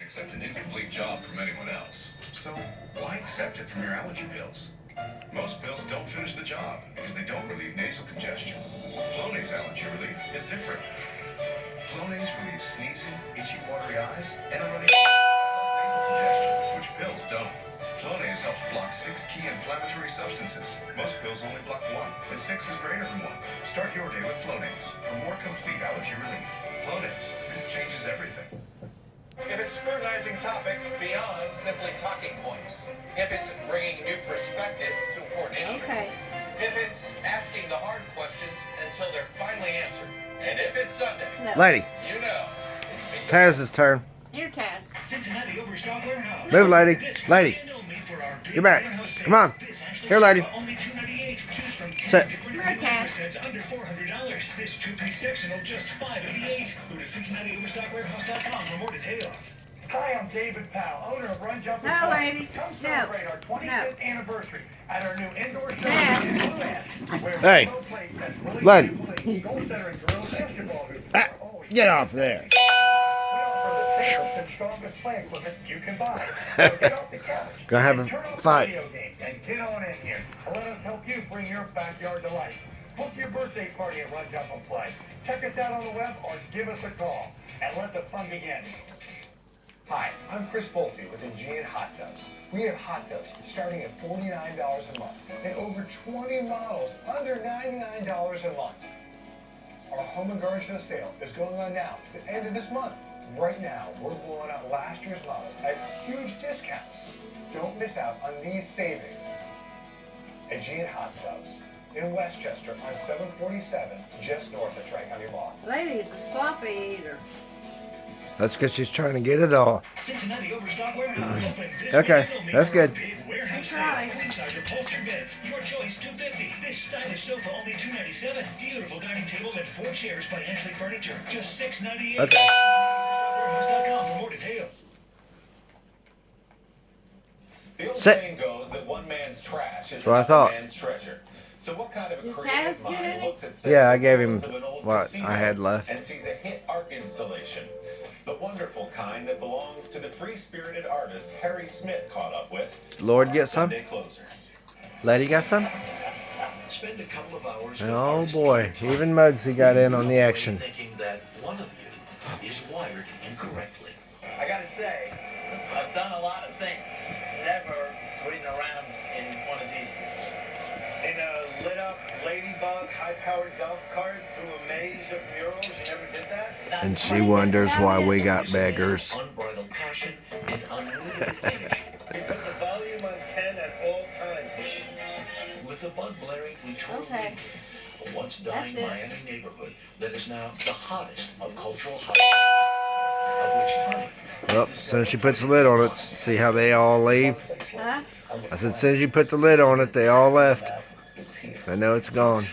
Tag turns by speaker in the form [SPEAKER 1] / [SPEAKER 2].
[SPEAKER 1] accept an incomplete job from anyone else. So why accept it from your allergy pills? Most pills don't finish the job because they don't relieve nasal congestion. Flonase allergy relief is different. Flonase relieves sneezing, itchy, watery eyes, and a runny nasal congestion, which pills don't. Flonase helps block 6 key inflammatory substances. Most pills only block 1, and 6 is greater than 1. Start your day with Flonase for more complete allergy relief. Flonase, this changes everything.
[SPEAKER 2] If it's scrutinizing topics beyond simply talking points. If it's bringing new perspectives to important issues.
[SPEAKER 3] Okay.
[SPEAKER 2] If it's asking the hard questions until they're finally answered. And if it's Sunday,
[SPEAKER 3] No.
[SPEAKER 4] Lady,
[SPEAKER 2] you know it's been
[SPEAKER 4] Taz's turn.
[SPEAKER 3] Here, Taz.
[SPEAKER 5] Cincinnati Overstock Warehouse.
[SPEAKER 4] Move, lady. Lady. Get back. Come on. Here, lady.
[SPEAKER 5] Only $2.98. Choose from 10
[SPEAKER 4] Sit.
[SPEAKER 5] different
[SPEAKER 3] Come here, Cat.
[SPEAKER 5] sets under $400. This two-piece sectional just $5.88. Go to CincinnatiOverstockWarehouse.com for more details.
[SPEAKER 6] Hi, I'm David Powell, owner of Run Jump and
[SPEAKER 3] No,
[SPEAKER 6] Play.
[SPEAKER 3] lady.
[SPEAKER 6] Come
[SPEAKER 3] No.
[SPEAKER 6] celebrate our 25th anniversary at our new indoor show
[SPEAKER 3] Yeah.
[SPEAKER 6] in Blue End, where
[SPEAKER 4] Hey.
[SPEAKER 6] remote play sets, really
[SPEAKER 4] Lady.
[SPEAKER 6] play, goal center, and gorilla basketball hoops
[SPEAKER 4] Ah,
[SPEAKER 6] are always
[SPEAKER 4] get off there.
[SPEAKER 6] We offer the safest and strongest play equipment you can buy. So get off the couch.
[SPEAKER 4] Gonna have
[SPEAKER 6] and
[SPEAKER 4] a
[SPEAKER 6] turn off the
[SPEAKER 4] fight.
[SPEAKER 6] video game and get on in here. And let us help you bring your backyard to life. Book your birthday party at Run Jump and Play. Check us out on the web or give us a call and let the fun begin. Hi, I'm Chris Bolte with Aegean Hot Tubs. We have hot tubs starting at $49 a month and over 20 models under $99 a month. Our Home and Garden Show sale is going on now to the end of this month. Right now, we're blowing out last year's models at huge discounts. Don't miss out on these savings. Aegean Hot Tubs in Westchester on 747, just north of Tri-County Mall.
[SPEAKER 3] Lady's a sloppy eater.
[SPEAKER 4] That's because she's trying to get it all.
[SPEAKER 5] Cincinnati Overstock Warehouse. Open this
[SPEAKER 4] Okay,
[SPEAKER 5] weekend only
[SPEAKER 4] that's
[SPEAKER 5] for
[SPEAKER 4] good.
[SPEAKER 5] our big warehouse
[SPEAKER 3] Try.
[SPEAKER 5] sale. Queen size upholstered beds. Your choice, $250. This stylish sofa, only $297. Beautiful dining table and 4 chairs by Ashley Furniture. Just $698.
[SPEAKER 4] Okay.
[SPEAKER 5] CincinnatiOverstockWarehouse.com for more details.
[SPEAKER 2] The old
[SPEAKER 4] Sit.
[SPEAKER 2] saying goes that one man's trash is
[SPEAKER 4] what I
[SPEAKER 2] another
[SPEAKER 4] thought.
[SPEAKER 2] man's treasure. So what kind of a
[SPEAKER 3] Did
[SPEAKER 2] creative
[SPEAKER 3] Taz get
[SPEAKER 2] mind
[SPEAKER 3] any?
[SPEAKER 2] looks at
[SPEAKER 4] Yeah, I gave him
[SPEAKER 2] of an old
[SPEAKER 4] what
[SPEAKER 2] casino
[SPEAKER 4] I had left.
[SPEAKER 2] and sees a hit art installation? The wonderful kind that belongs to the free-spirited artist Harry Smith caught up with.
[SPEAKER 4] Lord,
[SPEAKER 2] our
[SPEAKER 4] get some?
[SPEAKER 2] Sunday closer.
[SPEAKER 4] Lady got some?
[SPEAKER 5] Spend a couple of hours with
[SPEAKER 4] Oh
[SPEAKER 5] artist
[SPEAKER 4] boy,
[SPEAKER 5] Keith.
[SPEAKER 4] even Muggsy got in on the action.
[SPEAKER 5] Thinking that one of you is wired incorrectly.
[SPEAKER 7] I gotta say, I've done a lot of things. Never ridden around in one of these. In a lit up ladybug high powered golf cart through a maze of murals. You never did that?
[SPEAKER 4] And she wonders why we got beggars.
[SPEAKER 5] Unbridled passion and unlimited energy.
[SPEAKER 7] You put the volume on 10 at all times.
[SPEAKER 5] With the bug blaring, we truly
[SPEAKER 3] Okay.
[SPEAKER 5] a once dying
[SPEAKER 3] That's it.
[SPEAKER 5] Miami neighborhood that is now the hottest of cultural highlights. Of which Tony
[SPEAKER 4] Well, as soon as she puts the lid on it, see how they all leave?
[SPEAKER 3] Huh?
[SPEAKER 4] I said, as soon as you put the lid on it, they all left. I know it's gone.